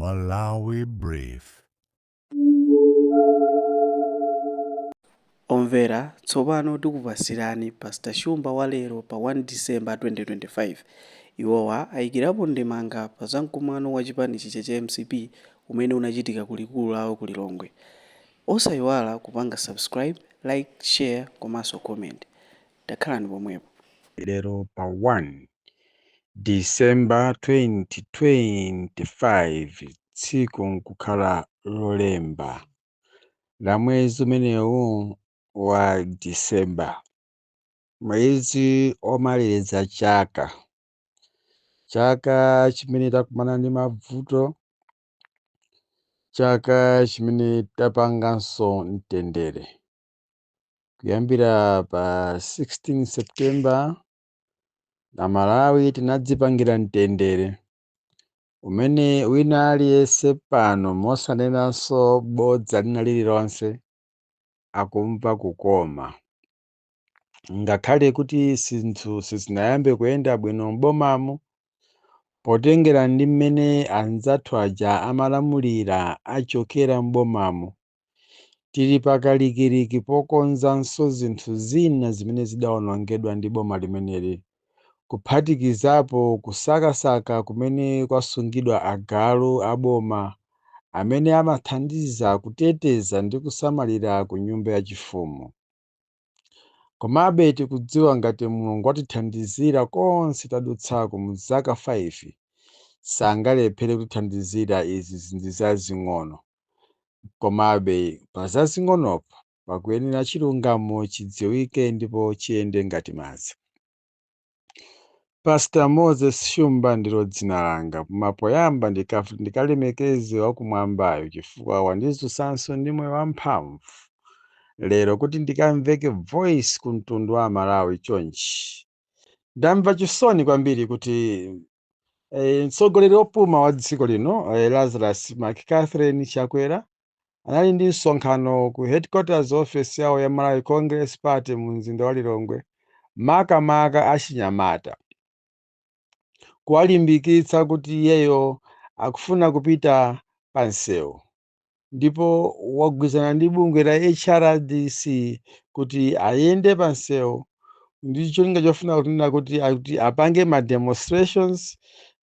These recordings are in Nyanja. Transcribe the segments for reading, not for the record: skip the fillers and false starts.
Malawi Brief. Omvera, tsopano tikupasirani Pastor Shumba wa lero pa 1 December 2025. Iwowa ayikirapo ndemanga pa zamkumano wa chipanichi cha MCP umene unachitika kulikulu lawo ku Lilongwe. Osayiwala kupanga subscribe, like, share komanso comment. Takhalani pomwepo. Lero pa 1 December 2025 tsiku nkukhala lolemba la mwezi umenewu wa December, mwezi omaliza chaka chimene takumana ndi mavuto, chaka chimene tapanganso mtendere. Kuyambira pa 16 September na Malawi tinadzipangira mtendere umene wina aliyense pano mosanenanso bodza lina lililonse akumva kukoma. Ngakhale kuti zinthu sizinayambe kuyenda bwino m'bomamo, potengera ndi mmene anzathu aja amalamulira achokera m'bomamo, tili pakalikiliki pokonzanso zinthu zina zimene zidawonongedwa ndi boma limeneli, kuphatikizapo kusakasaka kumene kwasungidwa agalu aboma amene amathandiza kuteteza ndi kusamalira ku nyumba yachifumu. Komabe tikudziwa ngati Mulungu watithandizira konse tadutsako mu zaka 5, sangalephere kutithandizira izi ndi zazing'ono. Komabe pa zazing'onopo pakuyenera chilungamo chidziwike ndipo chiyende ngati madzi. Pastor Moses Shumba ndilo dzina langa, poyamba ndikalemekeze wakumwambayo chifukwa wandizunsanso ndi moyo wamphamvu lero kuti ndikamveke voice ku mtundu wa Malawi chonchi. Ndamva chisoni kwambiri kuti mtsogoleri wopuma wa dziko lino Lazarus McCathren Chakwera anali ndi msonkhano ku headquarters office yawo ya Malawi Congress Party mu mzinda wa Lilongwe, makamaka achinyamata, kuwalimbikitsa kuti iyeyo akufuna kupita pa msewu, ndipo wagwirizana ndi bungwe la HRDC kuti ayende pa msewu ndi cholinga chofuna kunena kuti apange ma demonstrations,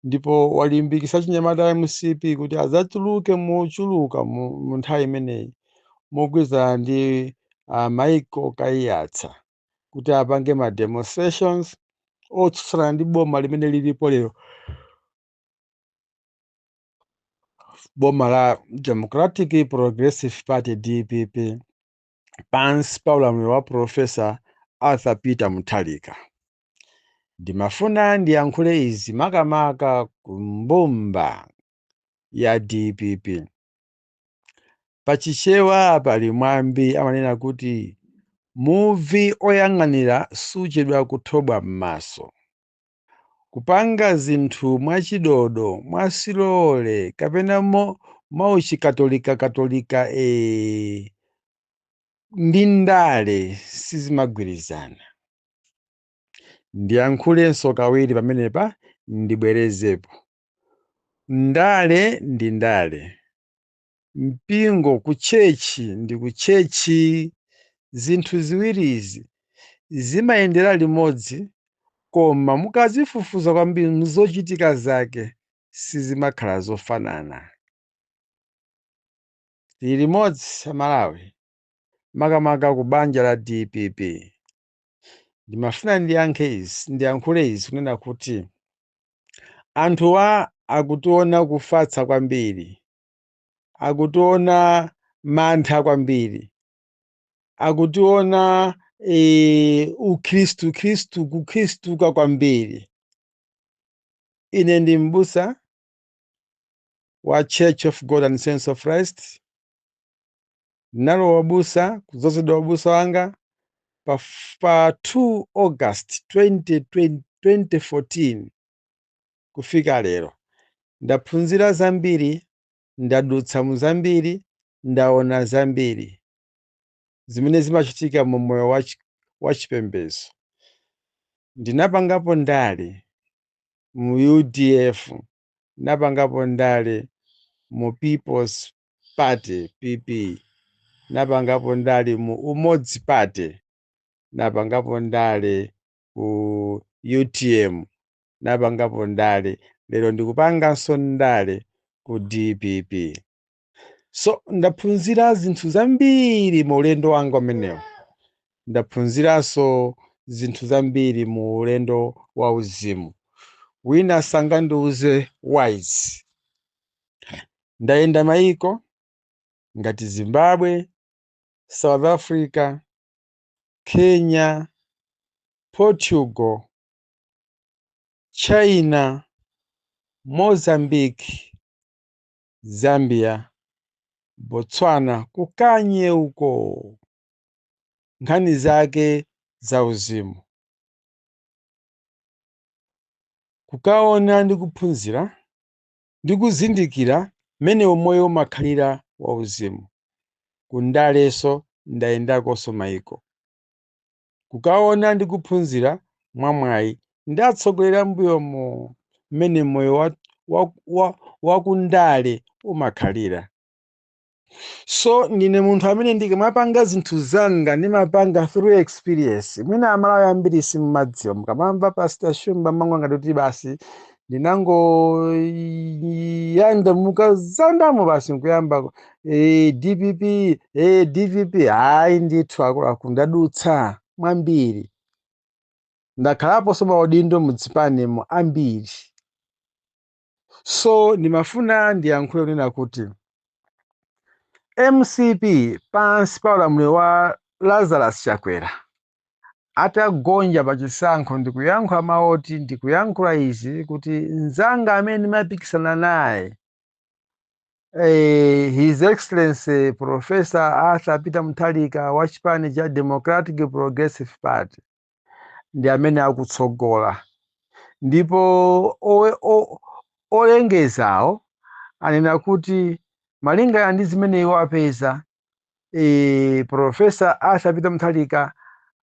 ndipo walimbikitsa chinyamata MCP kuti adzatuluke mochuluka mu nthawi imeneyi mogwirizana ndi Michael Kaiyatsa kuti apange ma demonstrations otsutsana ndi boma limene lilipo lero, boma la Democratic Progressive Party DPP, pansi pa ulamuliro wa Profesa Arthur Peter Mutharika. Ndimafuna ndiyankhule izi makamaka ku mbumba ya DPP. Pachichewa pali mwambi amanena kuti muvi oyang'anira suchedwa kuthobwa m'maso. Kupanga zinthu mwachidodo, mwasilole, kapena mwauchikatolika ndi ndale sizimagwirizana. Ndiyankhulenso kawiri pamenepa ndibwerezepo. Ndale ndi ndale, mpingo kutchechi ndi kutchechi. Zinthu ziwirizi zimayendera limodzi, koma mukazifufuza kwambiri mzochitika zake sizimakhala zofanana. Tili limodzi Malawi, makamaka ku banja la DPP. Ndimafuna ndiyankhule izi kunena kuti anthuwa akutiona kufatsa kwambiri, akutiona mantha kwambiri, akutiona kukhristuka kwambiri. Ine ndi m'busa wa Church of God and Saints of Christ. Ndinalowa busa, kudzozedwa ubusa wanga pa 2 August 2014 kufika lero. Ndaphunzira zambiri, ndadutsa mu zambiri, ndaona zambiri zimene zimachitika mu moyo wa chipembedzo. Ndinapangapo ndale mu UDF, ndinapangapo ndale mu People's Party PP, napangapo ndale mu Umodzi Party, napangapo ndale ku UTM, napangapo ndale, lero ndikupanganso ndale ku DPP. So ndaphunzira zinthu zambiri mu ulendo wanga umenewu. Ndaphunziranso zinthu zambiri mu ulendo wa uzimu. Wina sangandiuze wise. Ndayenda maiko ngati Zimbabwe, South Africa, Kenya, Portugal, China, Mozambique, Zambia, Botswana, kukanye uko. Nkhani zake za uzimu. Kukaona ndi kuphunzira ndi kuzindikira mmene umoyo umakhalira wa uzimu. Kundaleso ndayendakonso maiko. Kukaona ndi kuphunzira mwamwayi ndatsogolera mbuyomo mmene moyo wa kundale umakhalira. So ndine munthu amene ndikamapanga zinthu zanga ndimapanga through experience. Mwina amalawi ambiri simmadziwa, mukamamva Pastor Shumba mang'ono ngati kuti basi ndinangoyanda mukazandamo basi nkuyamba DPP DVP. Hayi ndithu akuluakulu ndadutsa mwambiri, ndakhalapo soma udindo mudzipanemo ambiri. So ndimafuna ndiyankhule kunena kuti MCP pansi pa ulamuliro wa Lazarus Chakwera atagonja pa chisankho ndikuyankhula maoti, ndikuyankhula izi kuti nzanga amene ndimapikisana naye His Excellency Professor Arthur Peter Mutharika wa chipani cha Democratic Progressive Party ndi amene akutsogola, ndipo olengezawo anena kuti malinga ndi zimene iwo apeza Professor Arthur Peter Mutharika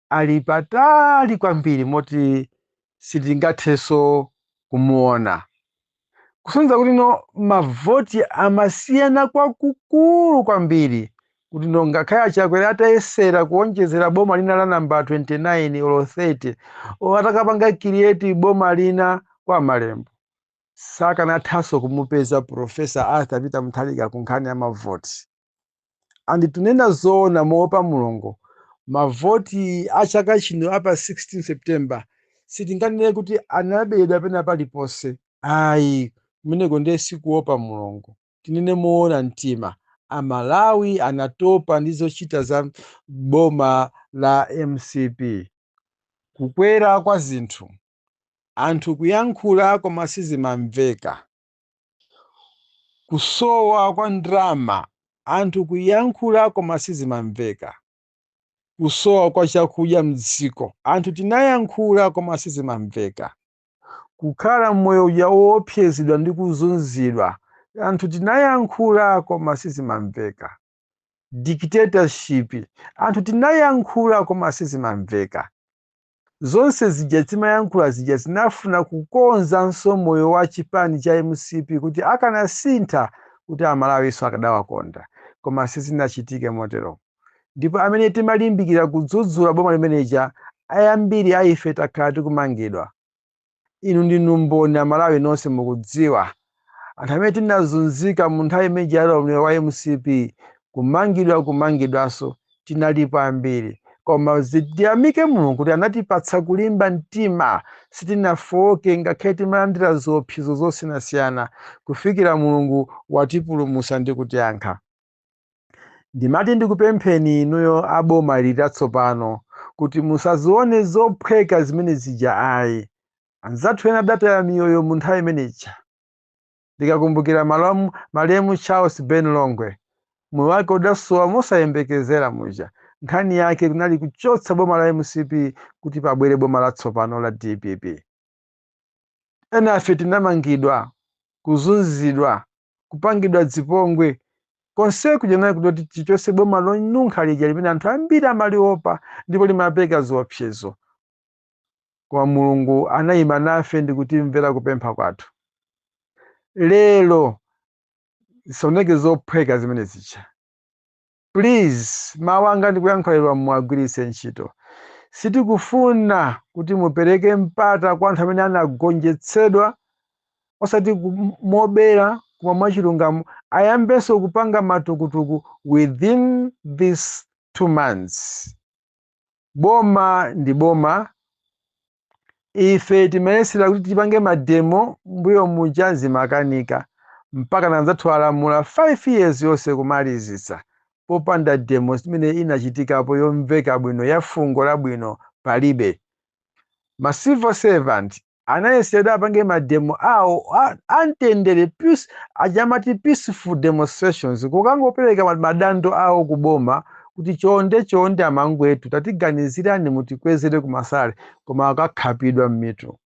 ali patali kwambiri moti sitingathenso kumuona. Kusonyeza kuti no mavoti amasiyana kwakukulu kwambiri, kuti no ngakhale Chakwera atayesera kuonjezera boma lina la namba 29 olo 30 atakapanga create boma lina kwa Malembo, sakanathanso kumupeza Professor Arthur Peter Mutharika ku nkhani ya mavoti. Andi tunena zoona moopa Mulungu, mavoti a chaka chino apa 16 September sitinganene kuti anabedwa pena paliponse. Ayi, kumeneko ndiye sikuopa Mulungu. Tinene moona mtima, Amalawi anatopa ndi zochita za boma la MCP. Kukwera kwa zinthu, anthu kuyankhula koma sizimamveka. Kusowa kwa ndrama, anthu kuyankhula koma sizimamveka. Kusowa kwa chakudya mdziko, anthu tinayankhula koma sizimamveka. Kukhala moyo uja woopsezedwa ndi kuzunzidwa, anthu tinayankhula koma sizimamveka. Dictatorship, anthu tinayankhula koma sizimamveka. Zonse zija timayankhula zija zinafuna kukonzanso moyo wa chipani cha MCP kuti akanasintha kuti Amalawiso akadawakonda, koma sizinachitike motero. Ndipo amene timalimbikira kudzudzula boma limeneja ayambiri aife takhala tikumangidwa. Inu ndinu mboni Amalawi nonse mukudziwa. Anthu amene tinazunzika mu nthawi imeneja ya ulamuliro wa MCP, kumangidwanso tinalipo ambiri. Koma tiyamike Mulungu kuti anatipatsa kulimba mtima, sitinafoke ngakhale timalandira zoopsezo zosiyanasiyana kufikira Mulungu watipulumutsa ndi kutiyankha. Ndimati ndikupempheni inuyo aboma litatsopano kuti musazione zophweka zimene zija ayi. Anzathu ena adataya miyoyo mu nthawi imeneja. Ndikakumbukira Malemu Charles Ben Longwe, moyo wake udasowa mosayembekezera muja. Nkhani yake kunali kuchotsa boma la MCP kuti pabwere boma latsopano la DPP. Ena afe tinamangidwa, kuzunzidwa, kupangidwa dzipongwe, konseku jenali kuti tichotse boma lonunkha lija limene anthu ambiri amaliopa ndipo limapeka zoopsezo. Koma Mulungu anayima nafe ndi kutimvera kupempha kwathu. Lero zisoneke zophweka zimene zicha. Please, mawanga ndikuyankhulirwa muwagwiritse ntchito. Sitikufuna kuti mupereke mpata kwa anthu amene anagonjetsedwa osati mobera koma mwachilungamo ayambenso kupanga matukutuku within these 2 months. Boma ndi boma. Ife timayesera kuti tipange mademo mbuyo muja zimakanika mpaka nanzathu alamula 5 years yonse kumalizitsa popanda demo zimene inachitikapo yomveka bwino ya fungo labwino palibe. Ma civil servant anayesera apange mademo awo antendere ajamati peaceful demonstrations kukangopereka madando awo kuboma kuti chonde amangwetu tatiganizirani mutikwezere kumasale koma akakhapidwa m'mitu.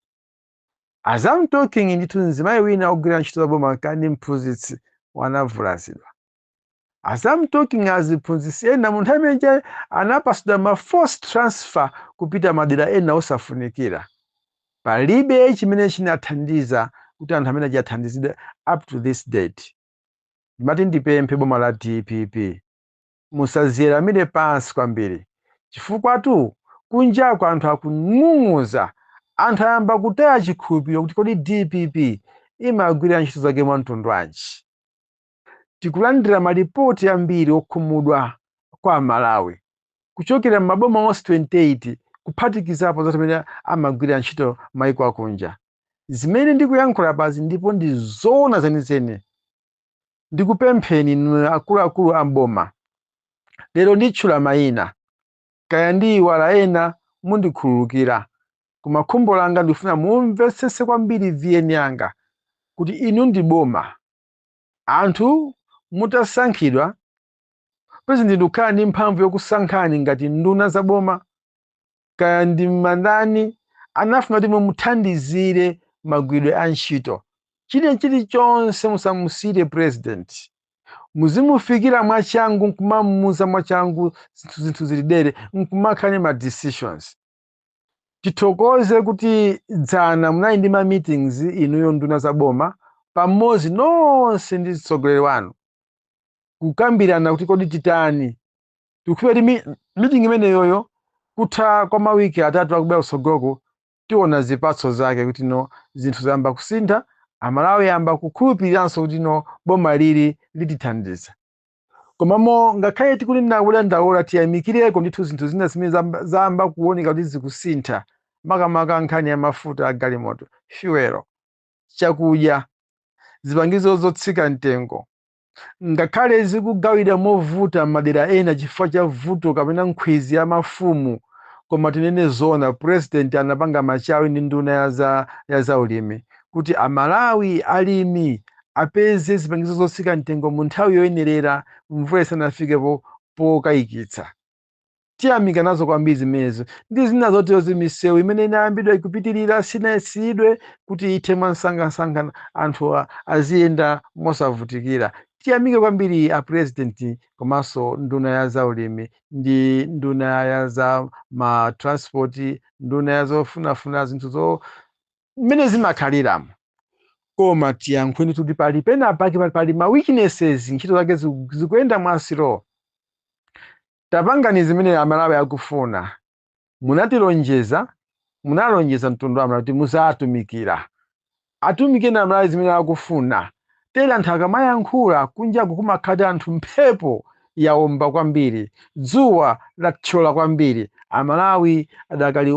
As I'm talking ndithu mzimayi wina ogwira ntchito za boma kani mphunzitsi wanavulazidwa. As I'm talking aziphunzitsi ena munthu amene anapasidwa ma forced transfer kupita madera ena osafunikira. Palibe chimene chinathandiza kuti anthu amene achathandizidwa up to this date. Ndimati ndipemphe boma la DPP musaziyeramire pansi kwambiri chifukwa kunjako anthu akung'ung'uza, anthu ayamba kutaya chikhulupiriro kuti kodi DPP imagwira ntchito zake mwamtundu wanji. Tikulandira malipoti ambiri okhumudwa kwa Malawi kuchokera m'maboma onse 28 kuphatikizapo zoti amene amagwira ntchito maiko akunja. Zimene ndikuyankhula pazi ndipo ndi zoona zenizeni. Ndikupempheni akuluakulu amboma, lero nditchula mayina kaya ndiyiwala ena mundikhululukira, koma khumbo langa ndifuna mumvetsetse kwambiri viyeni yanga kuti inu ndi boma. Anthu mutasankhidwa, President ndikukhala ndi mphamvu yokusankhani ngati nduna za boma kaya ndi mandani anafuna kuti mumuthandizire magwidwe a ntchito. Chilichonse musamusire President. Muzimufikira mwachangu nkumamuza mwachangu zinthu zilidere nkumakhale ma decisions. Tithokoze kuti dzana munali ndi ma meetings inuyo nduna za boma pamodzi nonse ndi mtsogoleri wanu kukambirana kuti kodi titani. Tikufuna kuti meeting imeneyoyo kutha kwa mawiki atatu akubwera kutsogoloko tiona zipatso zake kuti zinthu zayamba kusintha, Amalawi yamba kukhulupiriranso kuti boma lili litithandiza. Komamo ngakhale tikuti ndawola tiyamikireko ndithu zinthu zina zimene zayamba kuoneka kuti zikusintha, makamaka nkhani ya mafuta a galimoto, fuel, chakudya, zipangizo zotsika mtengo. Ngakhale zikugawidwa movuta madera ena chifukwa cha vuto kapena nkhwizi ya mafumu, koma tinene zona President anapanga machawi ndi nduna ya za ulimi kuti Amalawi alimi apeze zipangizo zotsika mtengo mu nthawi yoyenerera mvula isanafike pokayikitsa. Tiyamika nazo kwambiri zimenezo ndi zina zotezo zimisewu imene inayambidwa ikupitirira sinayitsidwe kuti ithe mwansangasanga anthu aziyenda mosavutikira. Tiyamike kwambiri a President komanso nduna ya za ulimi ndi nduna ya za ma transport, nduna ya zofunafuna zinthu mmene zimakhaliramo. Koma tiyankhweni kuti pali penapake pali ma weaknesses, ntchito zake zikuyenda mwasiro. Tapangani zimene Amalawi akufuna. Munalonjeza mtundu wa Amalawi kuti musatumikira. Atumike na Amalawi zimene akufuna. Tera anthu akamayankhula kunjaku kumakhala anthu mphepo yaomba kwambiri, dzuwa lathyola kwambiri. Amalawi adakali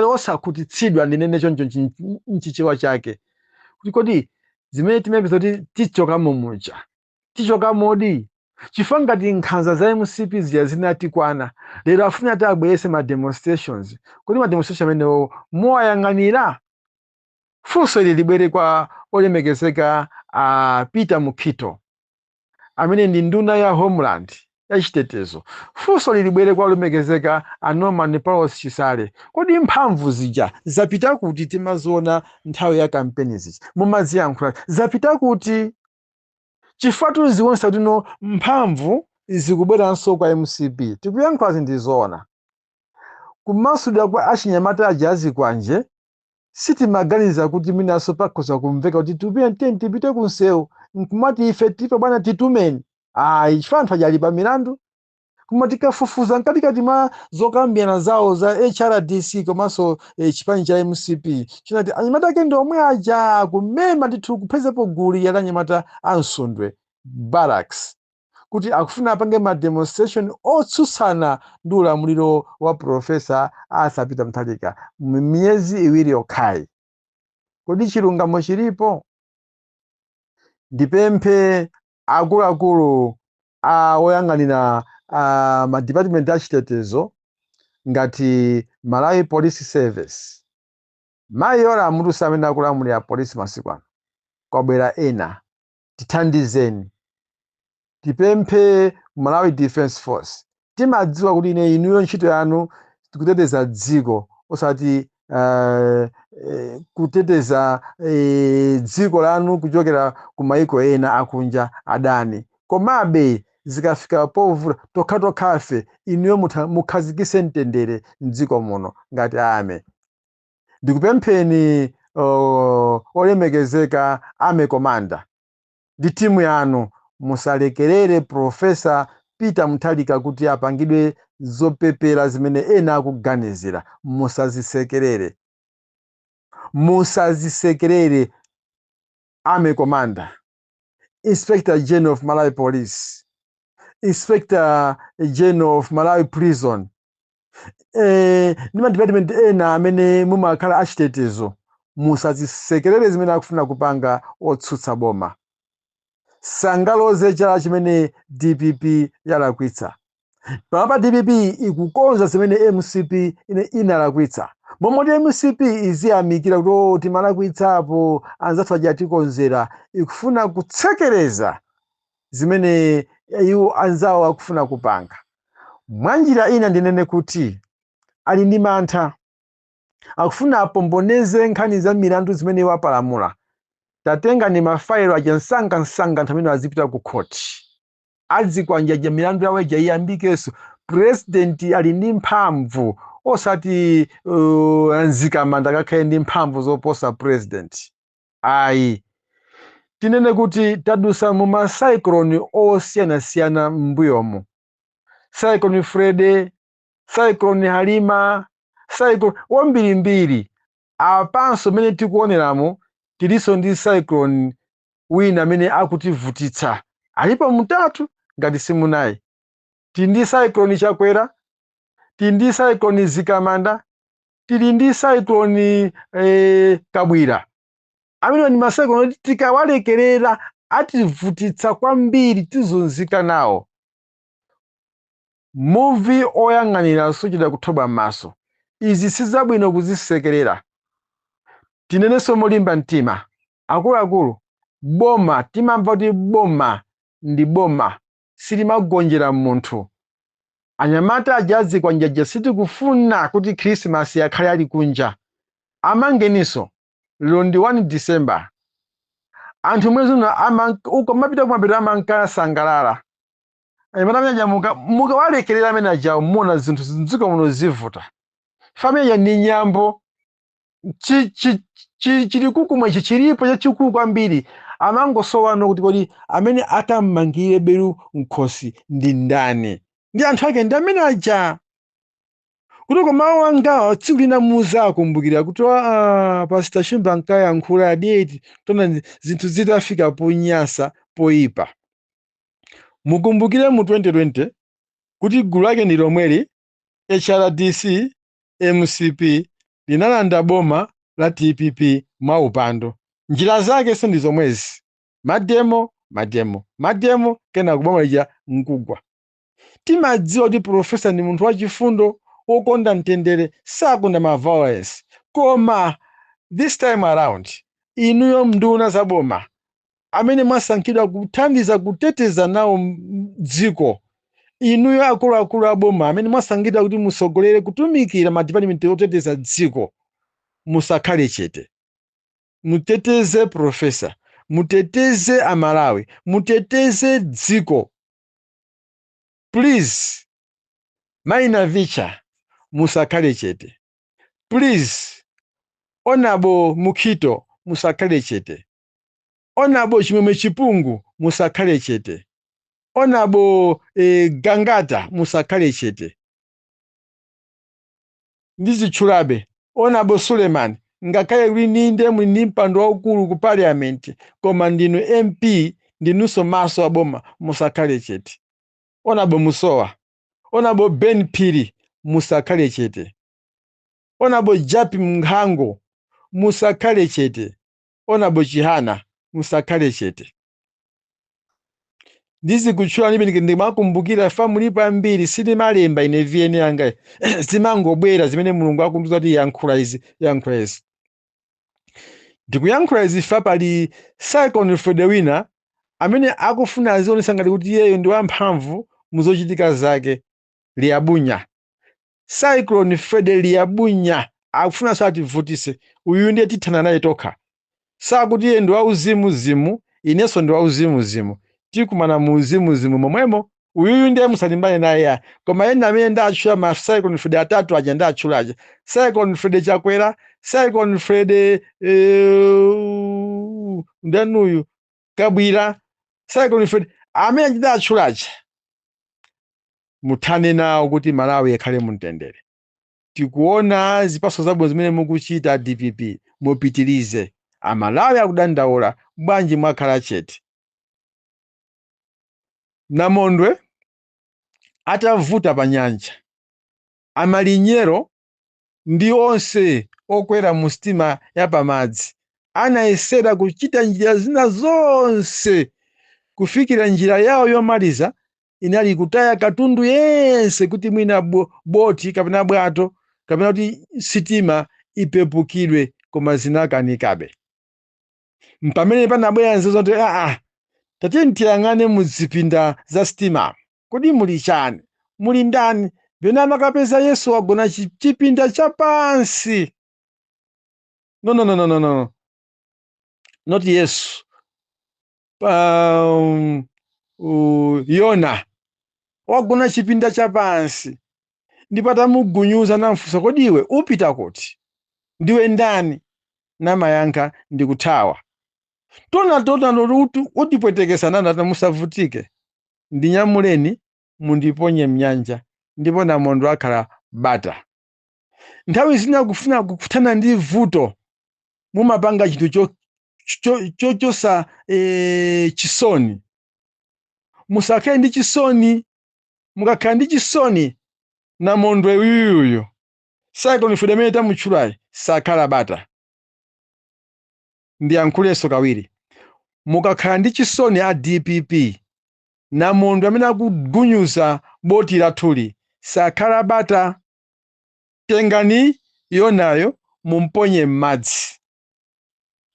osakhutitsidwa ndinene choncho mchichewa chake. Kuti kodi zimene timapeza kuti tichokamo muja, tichokamodi chifukwa ngati nkhanza za MCP zija zinatikwana, lero afuna ati abwerese ma demonstrations. Kodi ma demonstration amenewo muwayang'anira? Funso ili libwere kwa olemekezeka Peter Mukito amene ndi nduna ya Homeland ya chitetezo. Funso lilibwere kwa olemekezeka Norman Paulos Chisale. Kodi mphamvu zija zapita kuti timaziona nthawi ya kampeni zija mumaziyankhula zapita kuti chifukwa tuziwonsa kuti mphamvu zikubweranso kwa MCP. Tikuyankhula zindizoona kumasudwa kwa achinyamata ajazi kwanje sitimaganiza kuti minaso pakhoza kumveka kuti tipite kunsewu nkumati ife tipe bwana titumeni chifukwa anthu ajali pa milandu koma tikafufuza mkatikati mwa zokambirana zawo za HRDC komanso chipani cha MCP chinati anyamata ake ndi omwe aja kumema ndithu kuphezepo gulu ya anyamata ansundwe barracks kuti akufuna apange ma demonstration otsutsana ndi ulamuliro wa Profesa Arthur Peter Mutharika miyezi iwiri yokhayi. Kodi chilungamo chilipo? Ndipemphe akuluakulu oyang'anira ma department achitetezo ngati Malawi Police Service, mayiora amutusa amene akulamulira polisi masiku ano, kwabwera ena tithandizeni. Tipemphe Malawi Defense Force, timadziwa kuti inuyo ntchito yanu kuteteza dziko osati kuteteza dziko lanu kuchokera ku mayiko ena akunja adani. Komabe zikafika povuta tokhafe inuyo mukhazikise mtendere mdziko muno ngati ame. Ndikupempheni olemekezeka ame komanda ndi timu yanu musalekerere Profesa Peter Mutharika kuti apangidwe zopepera zimene ena akuganizira. Musazisekerere. Musazisekerere ame komanda, Inspector General of Malawi Police, Inspector General of Malawi Prison, nima department ena amene mumakhala achitetezo. Musazisekerere zimene akufuna kupanga otsutsa boma. Sangaloze chala chimene DPP yalakwitsa. Pamapa DPP ikukonza zimene MCP inalakwitsa. Momoti MCP iziyamikira kuti timalakwitsapo anzathu aja atikonzera, ikufuna kutsekereza zimene iwo anzawo akufuna kupanga. Mwanjira ina ndinene kuti ali ndi mantha, akufuna apomboneze nkhani za milandu zimene iwo apalamula. Tatenga ni mafailo aja nsanga ntamene azipita ku court. Azikwanja milandu yawo ija iyambikeso. President ali ndi mphamvu osati Nzikamanda kakhaye ndi mphamvu zoposa president. Ayi. Tinene kuti tadusa mu macyclone osiyanasiyana m'mbuyomo. Cyclone Freddy, Cyclone Halima, Cyclone wambirimbiri. Apanso mene tikuoneramo tiliso ndi cyclone wina amene akutivutitsa. Alipo mutatu ngati simunayi. Tili ndi cyclone Chakwera, tili ndi cyclone Zikamanda, tili ndi cyclone Kabwira. Amene ni macyclone tikawalekerera ativutitsa kwambiri tizunzika nawo. Movie oyang'anira sochita kuthoba maso. Izi sizabwino kuzisekerera. Tinenenso molimba mtima. Akuluakulu, boma, timamva kuti boma ndi boma, silimagonjera munthu. Anyamata ajazi kwa njaja sitikufuna kuti Christmas yakhale ali kunja. Amangeniso, lero ndi 1 December. Anthu mwezi uno uko mapita kumapita amankana sangalala. Anyamata mnyaja muka walekerera amene ajawo muna zinthu zinziko muno zivuta. Familia ni nyambo. Chilikuku ichi chilipo chachikulu kwambiri. Amangosowano kuti kodi amene atammangire beru nkhosi ndi ndani. Ndi anthu ake ndi amene aja. Kutoko mawu anga tsiku lina muza akumbukira kuti Pastor Shumba ankayankhula adeti tona zinthu zitafika ponyasa poipa. Mukumbukire mu 2020 kuti gulu lake ndi lomweli HRDC MCP linalanda boma la TPP mwaupando. Njira zake so ndi zomwezi. Mademo kena kuboma lija nkugwa. Timadziwa kuti Profesa ni munthu wachifundo wokonda mtendere sakonda ma violence. Koma this time around inuyo mnduna za boma amene mwasankhidwa kuthandiza kuteteza nawo dziko. Inuyo akuluakulu a boma amene mwasankhidwa kuti musogolere kutumikira ma department oteteza dziko. Musakhale chete. Muteteze Profesa, muteteze Amalawi, muteteze dziko. Please, Maina Vicha, musakhale chete. Please, onabo mukhito musakhale chete, onabo chimwemwe chipungu musakhale chete, onabo gangata musakhale chete. Ndizitchulabe onabo Suleiman ngakhale kuti ninde muli ndi mpando waukulu ku parliament koma ndinu MP ndinunso maso aboma musakhale chete. Onabo Musowa, onabo Ben Phiri musakhale chete, onabo Japi Mkhango musakhale chete, onabo Chihana musakhale chete. Ndizikutchula libe ndimakumbukira famulipo ambiri sindimalemba ine VN yanga zimangobwera zimene Mulungu akundiuza kuti yankhula izi. Ndikuyankhula izi fa pali Cyclone Fred wina amene akufuna azionesa ngati kuti iyeyo ndi wamphamvu muzochitika zake. Liabunya Cyclone Fred Liabunya akufuna sativutise, uyu ndiye tithana naye tokha, sakuti iye ndi wauzimuzimu inenso ndi wauzimuzimu, tikumana mu uzimuzimu momwemo. Uyuyu ndiye musalimbane naye ya, koma ena amene ndatchula ma Cyclone Fred atatu aja ndatchulaje: Cyclone Fred Chakwera, Cyclone Fred ndanuyu Kabwira, Cyclone Fred amene ndatchulaje. Muthane nawo kuti Malawi yakhale mumtendere. Tikuona zipatso zabwino zimene mukuchita DPP, mupitirize. Amalawi akudandaula, bwanji mwakhala chete. Namondwe atavuta pa nyanja, amalinyero ndi onse okwera mu sitima ya pamadzi anayesera kuchita njira zina zonse kufikira njira yawo yomaliza inali kutaya katundu yense kuti mwina boti kapena bwato kapena kuti sitima ipepukidwe, koma zinakanikabe. Mpamene panabwera nzezo kuti tatiyeni tiyang'ane muzipinda za sitima, kodi muli chani, muli ndani? Bena amakapeza Yesu wagona chipinda chapansi. No. Not Yesu. Yona wagona chipinda chapansi. Ndipo atamugunyuza namfunsa, kodi iwe upita kuti? Ndiwe ndani? Namayankha, ndikuthawa. Tona utipwetekesa nana musavutike, ndinyamuleni mundiponye mnyanja, ndipo Namondwe akhala bata. Nthawi zina kufuna kukuthana ndi vuto mumapanga chinthu chochosa chisoni. Musakhale ndi chisoni. Mukakhala ndi chisoni, Namondwe uyuyo Cyclone Fred amene tamutchulayi sakhala bata. Ndiyankhulenso kawiri, mukakhala ndi chisoni a DPP, Namondwe amene akugunyuza boti lathuli sakhala bata. Tengani Yonayo mumponye m'madzi,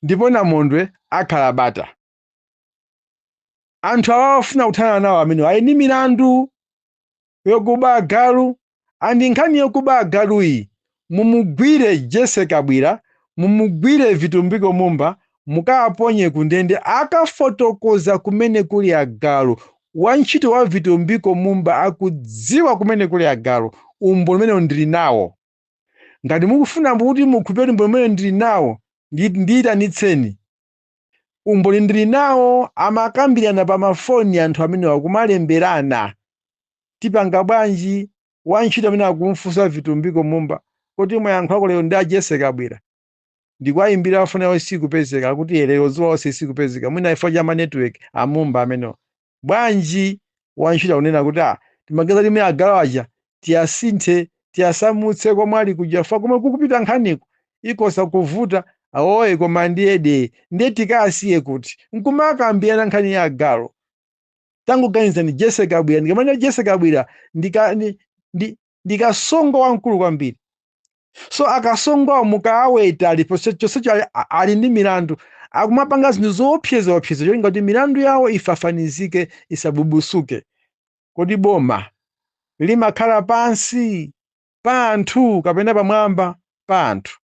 ndipo Namondwe akhala bata. Anthu awa afuna kuthana nawo amene ali ndi milandu yokuba agalu. Andi nkhani yokuba agalu iyi mumugwire Jesse Kabwira, mumugwire Vitumbiko Mumba, mukawaponye ku ndende akafotokoza kumene kuli agalu. Wantchito wa Vitumbiko Mumba akudziwa kumene kuli agalu. Umboni umene ndili nawo. Ngati mukufuna kuti mukhupire umboni umene ndili nawo, ndiyitanitseni. Umboni ndili nawo, amakambirana pa mafoni anthu amene wakumalemberana. Tipanga bwanji? Wantchito amene akumfunsa Vitumbiko Mumba kuti mwayankhulako lero ndi a Jesse Kabwira, ndikuwayimbira afuna yawo sikupezeka, kuti lero zuwa onse sikupezeka, mwina ifo cha manetwork amumba amene. Bwanji wantchito akunena kuti timageza limene agalu aja tiyasinthe, tiyasamutse komwe ali kujafa, komwe kukupita nkhaniko ikosa kuvuta awoye, koma ndiye tikasiye kuti nkumakambirana nkhani ya agalu. Tangoganizani Jesse Kabwira, ndikamanya Jesse Kabwira ndikasongo wamkulu kwambiri. So akasongo mukaaweta alipo chonsecho ali ndi milandu, akumapanga zinthu zoopseza cholinga kuti milandu yawo ifafanizike, isabubusuke. Kodi boma limakhala pansi pa anthu kapena pamwamba pa anthu?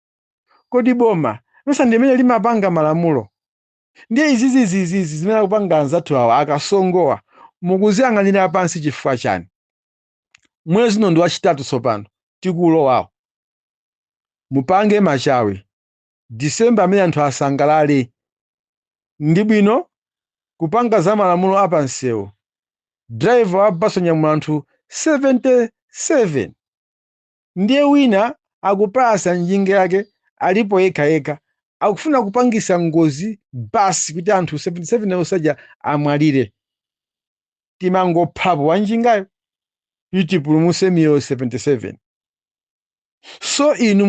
Kodi boma mesa ndimene limapanga malamulo? Ndiye izizi zimene akupanga anzathu awa akasongowa mukuziyang'anira pansi chifukwa chani? Mwezi uno ndi wachitatu tsopano tikulowawo. Mupange machawi, Disemba amene anthu asangalale. Ndi bwino kupanga za malamulo apansewu. Driver wa basi anyamula anthu 77. Ndiye wina akupasa njinga yake alipo yekha akufuna kupangisa ngozi basi kuti anthu 77 osaja amwalire. Timangophapo wanjingayo kuti pulumuse miyoyo 77. So inu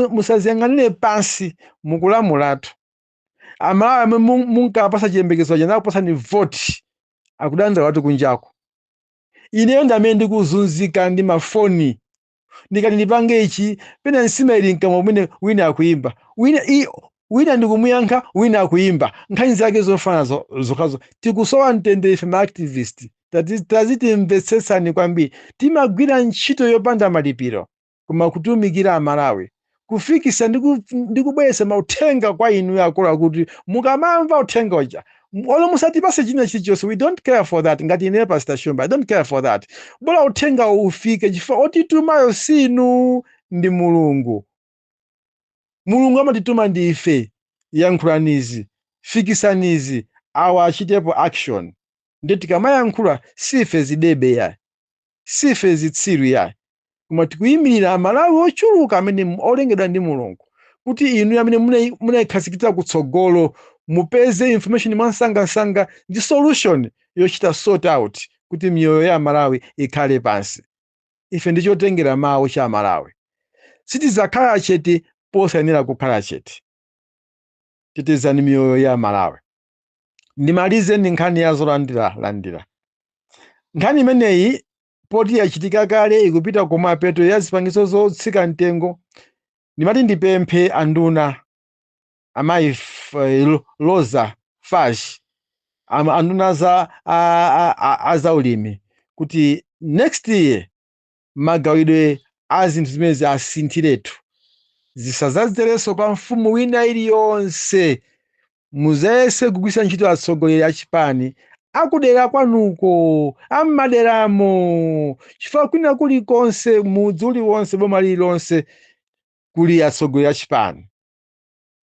musaziyang'anire pansi mukulamulatu. Amalawi amene munkapasa chiyembekezo chanakupasani voti akudanza watu kunjako. Ineyo ndamene ndikuzunzika ndi mafoni. Ndikati ndipange ichi pena nsima ili nkamwa mwene wina akuimba. Wina ndikumuyankha wina akuimba. Nkhani zake zofana zokhazo. Tikusowa mtendere ife ma-activist. Tazitimvetsetsani kwambiri. Timagwira ntchito yopanda malipiro. Koma kutumikira Amalawi. Kufikisa ndikubweza mauthenga kwa inu yakula kuti mukamamva uthenga uja. Olo musatipase china chilichonse. We don't care for that. Ngati ine Pastor Shumba, I don't care for that. Bola uthenga ufike chifukwa otitumayo sinu ndi Mulungu. Mulungu amatituma ndi ife. Yankhulanizi, fikisanizi, awa achitepo action. Ndeti tikamayankhula sife zidebe ya. Sife zitsiru ya. Koma tikuyimirira Amalawi ochuluka amene olengedwa ndi Mulungu. Kuti inu amene munayikhazikitsa kutsogolo mupeze information mwansanga ndi solution yochita sort out kuti miyoyo ya Amalawi ikhale pansi. Ife ndichotengera mawu cha Amalawi. Sitizakhala chete posayenera kukhala chete. Tetezani miyoyo ya Amalawi. Ndimalize ndi nkhani ya zolandira. Nkhani imeneyi poti yachitika kale ikupita kumapeto ya zipangizo zotsika mtengo. Ndimati ndipemphe anduna amayi Loza Fash anduna za azaulimi kuti next year magawidwe azinthu zimene asinthiretu zisazadzereso kwa mfumu wina iliyonse. Muzayese kugwisa ntchito atsogoleri achipani akudera kwanuko ammaderamo chifukwa kwina kulikonse mudzi uliwonse boma lililonse kuli atsogoleri achipani.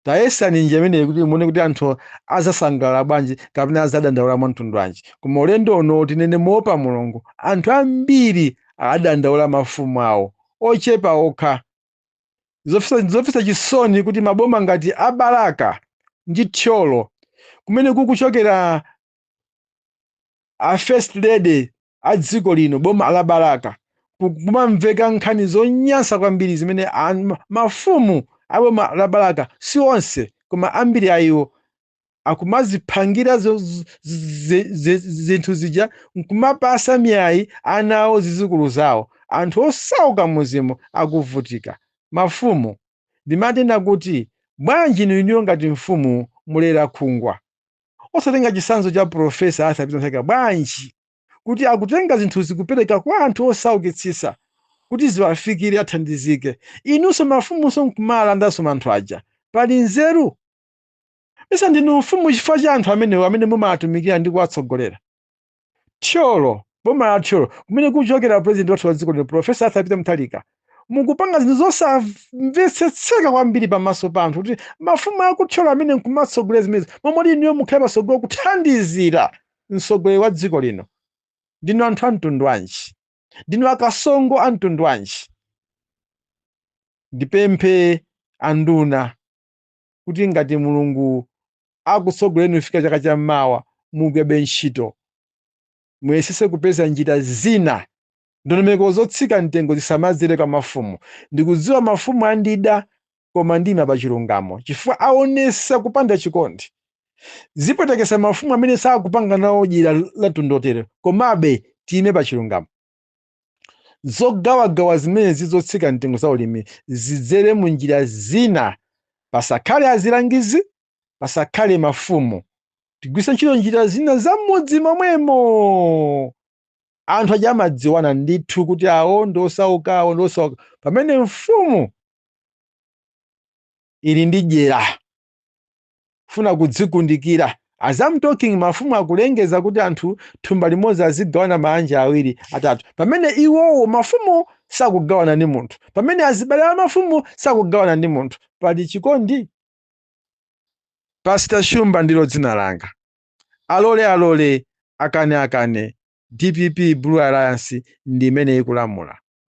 Tayesani njira imeneyi kuti muone kuti anthu azasangalala bwanji kapena azadandaula mtundu wanji. Koma ulendo uno tinene moopa Mulungu anthu ambiri adandaula mafumu awo ochepa okha. Zofisa chisoni kuti maboma ngati Abalaka ndi Thyolo kumene kukuchokera a first lady a dziko lino boma la Balaka kumamveka nkhani zonyansa kwambiri zimene mafumu a boma la Balaka si onse koma ambiri ayiwo akumaziphangira zinthu zija nkumapasa miyayi ana awo zizukulu zawo. Anthu osauka muzimu akuvutika. Mafumu ndimatenda kuti bwanji inu ngati mfumu mulera khungwa osatenga chisanzo cha Profesa Arthur bwanji kuti akutenga zinthu zikupereka kwa anthu osaukitsisa kuti ziwafikire athandizike. Inunso mafumunso nkumalandanso anthu aja pali nzeru. Isa ndinu mfumu chifukwa cha anthu amene mumatumikira ndi kuwatsogolera. Thyolo boma la Thyolo kumene kuchokera president wathu wa dziko lino Profesa Arthur Mutharika mukupanga zinthu zosamvetsetseka kwambiri pamaso pa anthu kuti mafumu akuthyolo amene nkumatsogolera zimene momwe iniyo mukhale patsogolo kuthandizira mtsogoleri wa dziko lino. Ndinu anthu a mtundu wanji? Ndinu akasongo a mtundu wanji? Ndipemphe anduna kuti ngati Mulungu akutsogolereni kufika chaka cha mmawa mugwebe ntchito muyesese kupeza njira zina ndondomeko zotsika mtengo zisamadzere kwa mafumu. Ndikudziwa mafumu andida koma ndima pa chilungamo chifukwa aonesa kupanda chikondi. Zipotekesa mafumu amene sakupanga nawo jira la tundotere komabe time pa chilungamo. Zogawagawa zimene zizotsika mtengo za ulimi zidzere mu njira zina, pasakhale azilangizi, pasakhale mafumu. Tigwisa ntchito njira zina za m'mudzi momwemo. Anthu aja amadziwana ndithu kuti awo ndosauka awo ndosauka pamene mfumu ili ndi jera funa kudzikundikira. As I'm talking mafumu akulengeza kuti anthu thumba limodzi azigawana manja awiri atatu pamene iwowo mafumu sakugawana ndi munthu, pamene azibale a mafumu sakugawana ndi munthu. Pali chikondi. Pastor Shumba ndilo dzina langa. Alole, akane, DPP Blue Alliance ndi imene ikulamula.